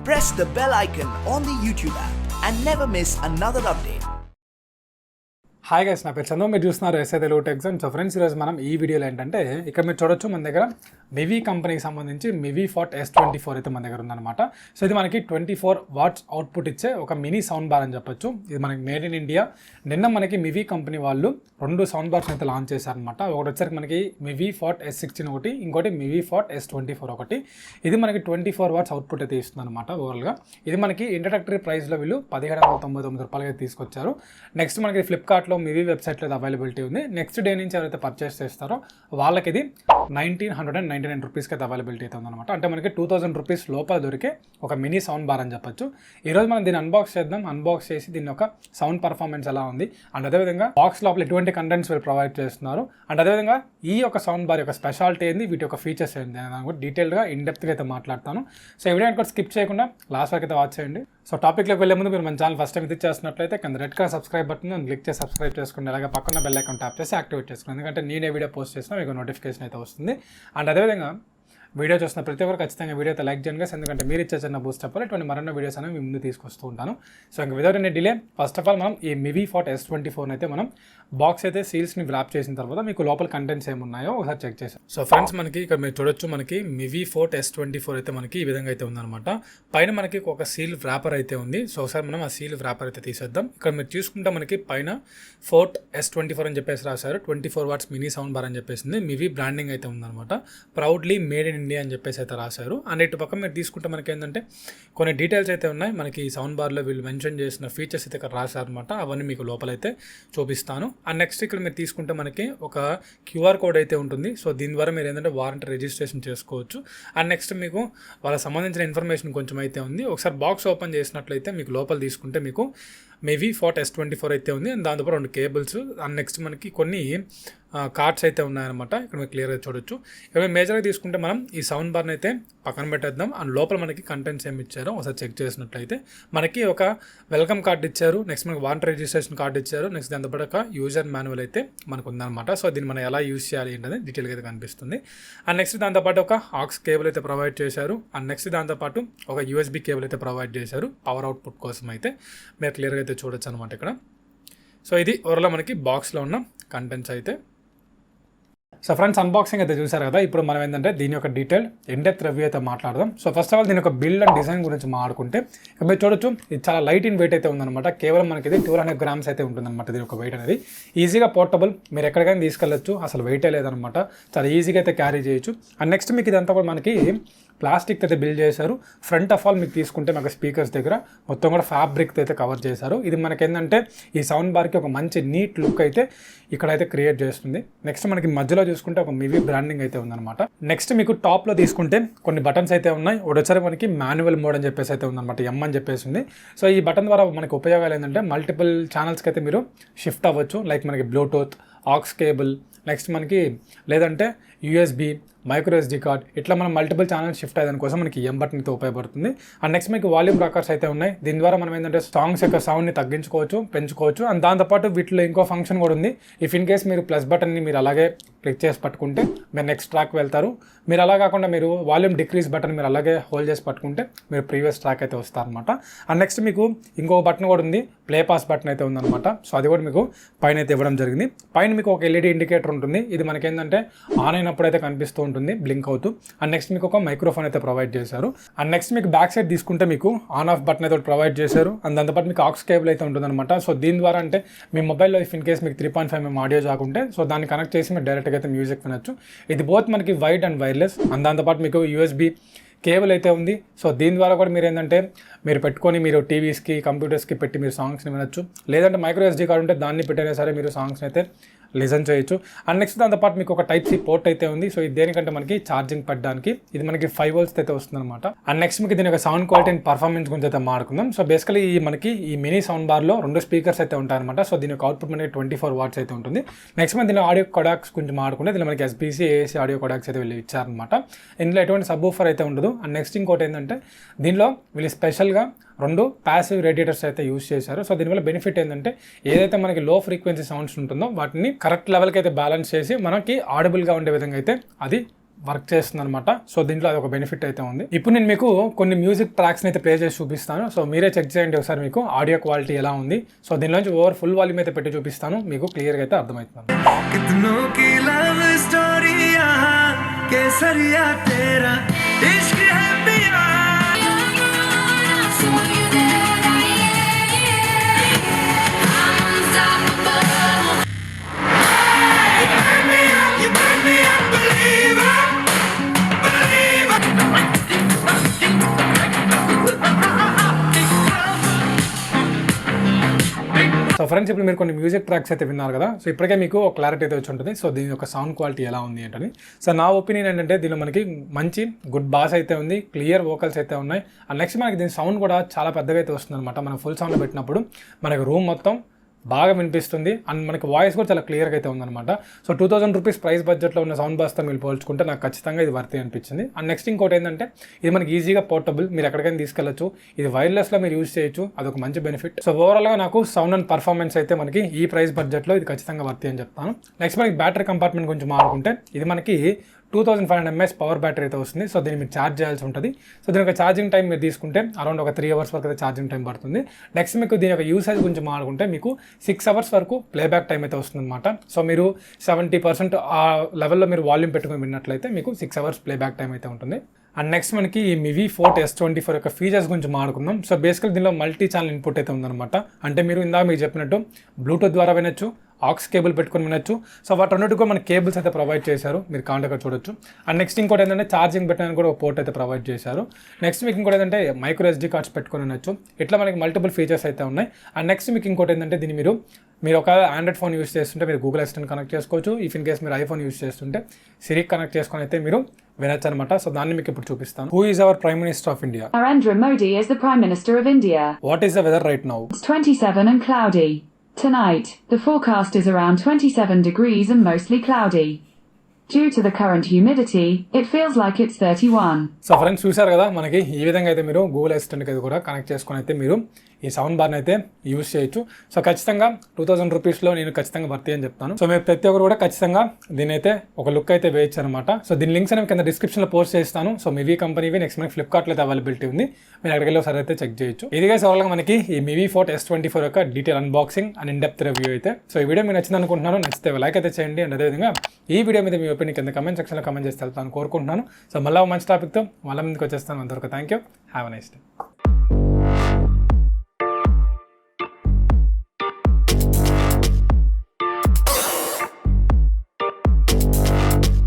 press the bell icon on the YouTube app and never miss another update. Hi guys, నా పేరు చందు. మీరు చూస్తున్నారు Telugu టెక్జోన్. So friends, ఈరోజు మనం ఈ వీడియోలో ఏంటంటే ఇక్కడ మీరు చూడొచ్చు మన దగ్గర మివి కంపెనీకి సంబంధించి మివి ఫోర్ట్ S24 అయితే మన దగ్గర ఉందన్నమాట. సో ఇది మనకి 24 వాట్స్ అవుట్పుట్ ఇచ్చే ఒక మినీ సౌండ్ బార్ అని చెప్పొచ్చు. ఇది మనకి మేడ్ ఇన్ ఇండియా. నిన్న మనకి మివి కంపెనీ వాళ్ళు 2 సౌండ్ బార్స్ అయితే లాంచ్ చేశారనమాట. ఒకటి వచ్చరికి మనకి మివి ఫోర్ట్ S16 ఒకటి, ఇంకోటి మివి ఫోర్ట్ S24 ఒకటి. ఇది మనకి 24 వాట్స్ అవుట్పుట్ అయితే ఇస్తుంది అనమాట. ఓవరాల్గా ఇది మనకి ఇంట్రడక్టరీ ప్రైస్లో వీళ్ళు 1799 రూపాయలకి అయితే తీసుకొచ్చారు. నెక్స్ట్ మనకి ఫ్లిప్కార్ట్లో మివి వెబ్సైట్లో అవైలబిలిటీ ఉంది. నెక్స్ట్ డే నుంచి ఎవరైతే పర్చేస్ చేస్తారో వాళ్ళకి ఇది 1999 రూపీస్కి అయితే అవైలబిలిటీ అయితే ఉందన్నమాట. అంటే మనకి 2000 రూపీస్ లోపల దొరికే ఒక మినీ సౌండ్ బార్ అని చెప్పొచ్చు. ఈరోజు మనం దీన్ని అన్బాక్స్ చేద్దాం. అన్బాక్స్ చేసి దీని యొక్క సౌండ్ పర్ఫార్మెన్స్ ఎలా ఉంది అండ్ అదేవిధంగా బాక్స్ లోపల ఎటువంటి కంటెంట్స్ వీళ్ళు ప్రొవైడ్ చేస్తున్నారు అండ్ అదేవిధంగా ఈ యొక్క సౌండ్ బార్ యొక్క స్పెషాలిటీ ఏంది, వీటి యొక్క ఫీచర్స్ ఏంటి అని కూడా డీటెయిల్గా ఇన్డెప్త్గా అయితే మాట్లాడతాను. సో ఈ వీడియో కూడా స్కిప్ చేయకుండా లాస్ట్ వరకు అయితే వాచ్ చేయండి. సో టాపిక్లోకి వెళ్ళే ముందు మీరు మన ఛానల్ ఫస్ట్ టైం విజిట్ చేస్తున్నట్లయితే కింద red colour subscribe button click చేసి సబ్స్క్రైబ్ చేసుకోండి. అలాగే పక్కన బెల్ ఐకాన్ ట్యాప్ చేసి యాక్టివేట్ చేసుకోండి. ఎందుకంటే నేనే వీడియో పోస్ట్ చేసినా మీకు నోటిఫికేషన్ అయితే వస్తుంది. అండ్ అదేవిధంగా వీడియో చూసిన ప్రతి ఒక్కరు ఖచ్చితంగా వీడియో అయితే లైక్ చేయండి, ఎందుకంటే మీరు ఇచ్చే చిన్న బూస్ట్ అప్ ఇటువంటి మరెన్నో వీడియోస్ అనేవి మీ ముందు తీసుకొస్తూ ఉంటాను. సో ఇంకా without any delay first of all మనం ఈ మివి ఫోర్ట్ S24 అయితే మనం బాక్స్ అయితే సీల్స్ని వ్రాప్ చేసిన తర్వాత మీకు లోపల కంటెంట్స్ ఏమున్నాయో ఒకసారి చెక్ చేసాం. సో ఫ్రెండ్స్, మనకి ఇక్కడ మీరు చూడొచ్చు మనకి మివి ఫోర్ట్ S24 అయితే మనకి ఈ విధంగా అయితే ఉందన్నమాట. పైన మనకి ఒక సీల్ వ్రాపర్ అయితే ఉంది. సో ఒకసారి మనం ఆ సీల్ వ్రాపర్ అయితే తీసేద్దాం. ఇక్కడ మీరు చూసుకుంటే మనకి పైన ఫోర్ట్ S24 అని చెప్పేసి రాశారు. 24 వాట్స్ మినీ సౌండ్ బార్ అని చెప్పేసింది. మివి బ్రాండింగ్ అయితే ఉందన్నమాట. ప్రౌడ్లీ మేడ్ ఇన్ ఇండియా అని చెప్పేసి అయితే రాశారు. అండ్ ఇటు పక్క మీరు తీసుకుంటే మనకి ఏంటంటే కొన్ని డీటెయిల్స్ అయితే ఉన్నాయి. మనకి ఈ సౌండ్ బార్లో వీళ్ళు మెన్షన్ చేసిన ఫీచర్స్ అయితే ఇక్కడ రాశారనమాట. అవన్నీ మీకు లోపలైతే చూపిస్తాను. అండ్ నెక్స్ట్ ఇక్కడ మీరు తీసుకుంటే మనకి ఒక క్యూఆర్ కోడ్ అయితే ఉంటుంది. సో దీని ద్వారా మీరు ఏంటంటే వారంటీ రిజిస్ట్రేషన్ చేసుకోవచ్చు. అండ్ నెక్స్ట్ మీకు వాళ్ళకి సంబంధించిన ఇన్ఫర్మేషన్ కొంచెం అయితే ఉంది. ఒకసారి బాక్స్ ఓపెన్ చేసినట్లయితే మీకు లోపల తీసుకుంటే మీకు మివి ఫోర్ట్ S24 అయితే ఉంది. అండ్ దాంతో 2 కేబుల్స్ అండ్ నెక్స్ట్ మనకి కొన్ని కార్డ్స్ అయితే ఉన్నాయన్నమాట. ఇక్కడ మీరు క్లియర్గా చూడొచ్చు. ఇక్కడ మేజర్గా తీసుకుంటే మనం ఈ సౌండ్ బార్ని అయితే పక్కన పెట్టేద్దాం. అండ్ లోపల మనకి కంటెంట్స్ ఏమి ఇచ్చారో ఒకసారి చెక్ చేసినట్లయితే మనకి ఒక వెల్కమ్ కార్డ్ ఇచ్చారు. నెక్స్ట్ మనకి వారంటీ రిజిస్ట్రేషన్ కార్డ్ ఇచ్చారు. నెక్స్ట్ దాంతోపాటు ఒక యూజర్ మాన్యువల్ అయితే మనకు ఉందన్నమాట. సో దీన్ని మనం ఎలా యూజ్ చేయాలి ఏంటనేది డీటెయిల్గా అయితే కనిపిస్తుంది. అండ్ నెక్స్ట్ దాంతోపాటు ఒక ఆక్స్ కేబుల్ అయితే ప్రొవైడ్ చేశారు. అండ్ నెక్స్ట్ దాంతోపాటు ఒక USB కేబుల్ అయితే ప్రొవైడ్ చేశారు పవర్ అవుట్పుట్ కోసం అయితే. మీరు క్లియర్గా అయితే చూడొచ్చు అనమాట ఇక్కడ. సో ఇది ఓవరాల్ మనకి బాక్స్లో ఉన్న కంటెంట్స్ అయితే. సో ఫ్రెండ్స్, అన్బాక్సింగ్ అయితే చూసారు కదా. ఇప్పుడు మనం ఏంటంటే దీని యొక్క డీటెయిల్ ఇన్డెప్త్ రివ్యూ అయితే మాట్లాడదాం. సో ఫస్ట్ ఆఫ్ ఆల్ దీని యొక్క బిల్డ్ అండ్ డిజైన్ గురించి మాట్లాడుకుంటే ఇక్కడ మీరు చూడొచ్చు ఇది చాలా లైట్ ఇన్ వెయిట్ అయితే ఉందన్నమాట. కేవలం మనకి ఇది 200 గ్రామ్స్ అయితే ఉంటుందన్నమాట. దీని యొక్క వెయిట్ అనేది ఈజీగా పోర్టబుల్, మీరు ఎక్కడికైనా తీసుకెళ్ళచ్చు. అసలు వెయిటే లేదనమాట. చాలా ఈజీగా అయితే క్యారీ చేయొచ్చు. అండ్ నెక్స్ట్ మీకు ఇదంతా కూడా మనకి ప్లాస్టిక్ అయితే బిల్డ్ చేశారు. ఫ్రంట్ ఆఫ్ ఆల్ మీకు తీసుకుంటే మనకి స్పీకర్స్ దగ్గర మొత్తం కూడా ఫ్యాబ్రిక్ అయితే కవర్ చేశారు. ఇది మనకి ఏంటంటే ఈ సౌండ్ బార్కి ఒక మంచి నీట్ లుక్ అయితే ఇక్కడైతే క్రియేట్ చేస్తుంది. నెక్స్ట్ మనకి మధ్యలో చూసుకుంటే ఒక మివి బ్రాండింగ్ అయితే ఉందన్నమాట. నెక్స్ట్ మీకు టాప్లో తీసుకుంటే కొన్ని బటన్స్ అయితే ఉన్నాయి. ఒకసారి మనకి మాన్యువల్ మోడ్ అని చెప్పేసి అయితే ఉందన్నమాట. M అని చెప్పేసి ఉంది. సో ఈ బటన్ ద్వారా మనకి ఉపయోగాలు ఏంటంటే మల్టిపుల్ ఛానల్స్కి అయితే మీరు షిఫ్ట్ అవ్వచ్చు. లైక్ మనకి బ్లూటూత్, ఆక్స్ కేబుల్, నెక్స్ట్ మనకి లేదంటే USB, మైక్రో SD కార్డ్, ఇట్లా మనం మల్టిపుల్ ఛానల్స్ షిఫ్ట్ అయ్యేదాని కోసం మనకి M బటన్ అయితే ఉపయోగపడుతుంది. అండ్ నెక్స్ట్ మీకు వాల్యూమ్ రాకర్స్ అయితే ఉన్నాయి. దీని ద్వారా మనం ఏంటంటే సాంగ్స్ యొక్క సౌండ్ని తగ్గించుకోవచ్చు, పెంచుకోవచ్చు. అండ్ దాంతోపాటు వీటిలో ఇంకో ఫంక్షన్ కూడా ఉంది. ఇఫ్ ఇన్ కేస్ మీరు ప్లస్ బటన్ని మీరు అలాగే క్లిక్ చేసి పట్టుకుంటే మీరు నెక్స్ట్ ట్రాక్ వెళ్తారు. మీరు అలా కాకుండా మీరు వాల్యూమ్ డిక్రీజ్ బటన్ మీరు అలాగే హోల్డ్ చేసి పట్టుకుంటే మీరు ప్రీవియస్ ట్రాక్ అయితే వస్తారనమాట. అండ్ నెక్స్ట్ మీకు ఇంకో బటన్ కూడా ఉంది, ప్లే పాస్ బటన్ అయితే ఉందన్నమాట. సో అది కూడా మీకు పైన అయితే ఇవ్వడం జరిగింది. పైన మీకు ఒక LED ఇండికేటర్ ఉంటుంది. ఇది మనకేంటంటే ఆన్ అయినప్పుడు అయితే కనిపిస్తూ ఉంటుంది బ్లింక్ అవుతూ. అండ్ నెక్స్ట్ మీకు ఒక మైక్రోఫోన్ అయితే ప్రొవైడ్ చేశారు. అండ్ నెక్స్ట్ మీకు బ్యాక్ సైడ్ తీసుకుంటే మీకు ఆన్ ఆఫ్ బటన్ అయితే ప్రొవైడ్ చేశారు. అండ్ దాంతోపాటు మీకు ఆక్స్ కేబుల్ అయితే ఉంటుందన్నమాట. సో దీని ద్వారా అంటే మీ మొబైల్లో ఇఫ్ ఇన్ కేస్ మీకు 3.5mm ఆడియో జాకుంటే సో దాన్ని కనెక్ట్ చేసి మీరు డైరెక్ట్గా అయితే మ్యూజిక్ వినొచ్చు. ఇది బోత్ మనకి వైడ్ అండ్ వైర్లెస్. అండ్ దాంతోపాటు మీకు USB కేబుల్ అయితే ఉంది. సో దీని ద్వారా కూడా మీరు ఏంటంటే మీరు పెట్టుకొని మీరు టీవీస్కి, కంప్యూటర్స్కి పెట్టి మీరు సాంగ్స్ని వినొచ్చు. లేదంటే మైక్రో SD కార్డ్ ఉంటే దాన్ని పెట్టైనా సరే మీరు సాంగ్స్ని అయితే లిజన్ చేయొచ్చు. అండ్ నెక్స్ట్ దాంతోపాటు మీకు ఒక Type-C పోర్ట్ అయితే ఉంది. సో ఇది దేనికంటే మనకి ఛార్జింగ్ పెట్టడానికి. ఇది మనకి 5 volts అయితే వస్తుంది అనమాట. అండ్ నెక్స్ట్ మీకు దీని యొక్క సౌండ్ క్వాలిటీ అండ్ పర్ఫార్మెన్స్ గురించి అయితే మాట్లాడుకుందాం. సో బేసికలీ మనకి ఈ మినీ సౌండ్ బార్లో 2 స్పీకర్స్ అయితే ఉంటాయన్నమాట. సో దీని యొక్క అవుట్పుట్ మనకి 24 వాట్స్ అయితే ఉంటుంది. నెక్స్ట్ మన దీని ఆడియో కొడాక్స్ గురించి మాట్లాడుకుంటే దీనిలో మనకి SBC, AAC ఆడియో కొడాక్స్ అయితే వీళ్ళు ఇచ్చారనమాట. ఇందులో ఎటువంటి సబ్ ఊఫర్ అయితే ఉండదు. అండ్ నెక్స్ట్ ఇంకోటి ఏంటంటే దీనిలో వీళ్ళు స్పెషల్గా 2 ప్యాసివ్ రేడియేటర్స్ అయితే యూజ్ చేశారు. సో దీనివల్ల బెనిఫిట్ ఏంటంటే ఏదైతే మనకి లో ఫ్రీక్వెన్సీ సౌండ్స్ ఉంటుందో వాటిని కరెక్ట్ లెవెల్కి అయితే బ్యాలెన్స్ చేసి మనకి ఆడిబుల్గా ఉండే విధంగా అయితే అది వర్క్ చేస్తుంది అనమాట. సో దీంట్లో అది ఒక బెనిఫిట్ అయితే ఉంది. ఇప్పుడు నేను మీకు కొన్ని మ్యూజిక్ ట్రాక్స్ని అయితే ప్లే చేసి చూపిస్తాను. సో మీరే చెక్ చేయండి ఒకసారి మీకు ఆడియో క్వాలిటీ ఎలా ఉంది. సో దీనిలోంచి ఓవర్ ఫుల్ వాల్యూమ్ అయితే పెట్టి చూపిస్తాను, మీకు క్లియర్గా అయితే అర్థమవుతుంది. సో ఫ్రెండ్స్, ఇప్పుడు మీరు కొన్ని మ్యూజిక్ ట్రాక్స్ అయితే విన్నారు కదా. సో ఇప్పటికే మీకు ఒక క్లారిటీ అయితే వచ్చి ఉంటుంది. సో దీని యొక్క సౌండ్ క్వాలిటీ ఎలా ఉంది ఏంటని. సో నా ఒపీనియన్ ఏంటంటే దీనిలో మనకి మంచి గుడ్ బాస్ అయితే ఉంది, క్లియర్ వోకల్స్ అయితే ఉన్నాయి. అండ్ నెక్స్ట్ మనకి దీని సౌండ్ కూడా చాలా పెద్దగా అయితే వస్తుంది అనమాట. మనం ఫుల్ సౌండ్లో పెట్టినప్పుడు మనకి రూమ్ మొత్తం బాగా వినిపిస్తుంది. అండ్ మనకి వాయిస్ కూడా చాలా క్లియర్గా అయితే ఉందన్నమాట. సో 2000 రూపీస్ ప్రైస్ బడ్జెట్లో ఉన్న సౌండ్ బాస్తో మీరు పోల్చుకుంటే నాకు ఖచ్చితంగా ఇది వర్తీ అనిపించింది. అండ్ నెక్స్ట్ ఇంకోటి ఏంటంటే ఇది మనకి ఈజీగా పోర్టబుల్, మీరు ఎక్కడికైనా తీసుకెళ్ళచ్చు. ఇది వైర్లెస్లో మీరు యూజ్ చేయొచ్చు, అదొక మంచి బెనిఫిట్. సో ఓవరాల్గా నాకు సౌండ్ అండ్ పర్ఫార్మెన్స్ అయితే మనకి ఈ ప్రైస్ బడ్జెట్లో ఇది ఖచ్చితంగా వర్తీ అని చెప్తాను. నెక్స్ట్ మనకి బ్యాటరీ కంపార్ట్మెంట్ గురించి మాట్లాడుకుంటే ఇది మనకి 2500 mAh పవర్ బ్యాటరీ అయితే వస్తుంది. సో దీన్ని మీరు ఛార్జ్ చేయాల్సి ఉంటుంది. సో దీని యొక్క ఛార్జింగ్ టైం మీరు తీసుకుంటే అరౌండ్ ఒక 3 hours వరకు అయితే ఛార్జింగ్ టైం పడుతుంది. నెక్స్ట్ మీకు దీని యొక్క యూసేజ్ గురించి మాట్లాడుకుంటే మీకు 6 hours వరకు ప్లేబ్యాక్ టైం అయితే వస్తుంది అనమాట. సో మీరు 70% ఆ లెవెల్లో మీరు వాల్యూమ్ పెట్టుకుని విన్నట్లయితే మీకు 6 hours ప్లేబ్యాక్ టైం అయితే ఉంటుంది. అండ్ నెక్స్ట్ మనకి ఈ Mivi Fort S24 యొక్క ఫీచర్స్ గురించి మాట్లాడుకుందాం. సో బేసికల్ దీనిలో మల్టీ ఛానల్ ఇన్పుట్ అయితే ఉందన్నమాట. అంటే మీరు ఇందాక మీకు చెప్పినట్టు బ్లూటూత్ ద్వారా వినొచ్చు, ఆక్స్ కేబుల్ పెట్టుకుని వినొచ్చు. సో వాటన్నిటికీ కూడా మన కేబుల్స్ అయితే ప్రొవైడ్ చేశారు, మీరు కాంటాక్ట్ చూడొచ్చు. అండ్ నెక్స్ట్ ఇంకోటి ఏంటంటే ఛార్జింగ్ పెట్టడానికి కూడా ఒక పోర్ట్ అయితే ప్రొవైడ్ చేశారు. నెక్స్ట్ మీకు ఇంకోటి ఏంటంటే మైక్రో SD కార్డ్స్ పెట్టుకుని వినొచ్చు. ఇట్లా మనకి మల్టిపుల్ ఫీచర్స్ అయితే ఉన్నాయి. అండ్ నెక్స్ట్ మీకు ఇంకోటి ఏంటంటే దీన్ని మీరు ఒక ఆండ్రాయిడ్ ఫోన్ యూస్ చేస్తుంటే మీరు గూగుల్ అసిస్టెంట్ కనెక్ట్ చేసుకోవచ్చు. ఇఫ్ ఇన్ కేస్ మీరు ఐఫోన్ యూస్ చేస్తుంటే సిరి కనెక్ట్ చేసుకొని అయితే మీరు వినొచ్చు అనమాట. సో దాన్ని మీకు ఇప్పుడు చూపిస్తాను. Who is our prime minister of India? Narendra Modi is the Prime Minister of India. What is the weather right now? It's 27 and cloudy. Tonight, the forecast is around 27 degrees and mostly cloudy. Due to the current humidity, it feels like it's 31. So friends చూసారు కదా, మనకి ఈ విధంగా అయితే మీరు Google అసిస్టెంట్కి అయితే కూడా connect చేసుకొని అయితే మీరు ఈ సౌండ్ బార్ని అయితే యూజ్ చేయొచ్చు. సో ఖచ్చితంగా 2000 రూపీస్లో నేను ఖచ్చితంగా వర్తీ అని చెప్తాను. సో మీరు ప్రతి ఒక్కరు కూడా ఖచ్చితంగా దీని అయితే ఒక లుక్ అయితే వేయచ్చు అనమాట. సో దీని లింక్స్ అనేవి కింద డిస్క్రిప్షన్లో పోస్ట్ చేస్తాను. సో Mivi కంపెనీవి నెక్స్ట్ మనకి ఫ్లిప్కార్ట్లో అయితే అవైలబిలిటీ ఉంది, మీరు అక్కడికి వెళ్ళి ఒకసారి అయితే చెక్ చేయొచ్చు. ఇదిగా సోల్గా మనకి ఈ Mivi Fort S24 యొక్క detail unboxing and in depth review అయితే. సో ఈ వీడియో మీకు నచ్చింది అనుకుంటున్నాను. నచ్చితే లైక్ అయితే చేయండి. అండ్ అదేవిధంగా ఈ వీడియో మీద మీ ఒపీనియన్ కింద కమెంట్ సెక్షన్లో కమెంట్ చేసి వెళ్తాను కోరుకుంటున్నాను. సో మళ్ళీ మంచి టాపిక్తో మళ్ళీ ముందుకు వచ్చేస్తాను. అంతవరకు thank you, have a nice day.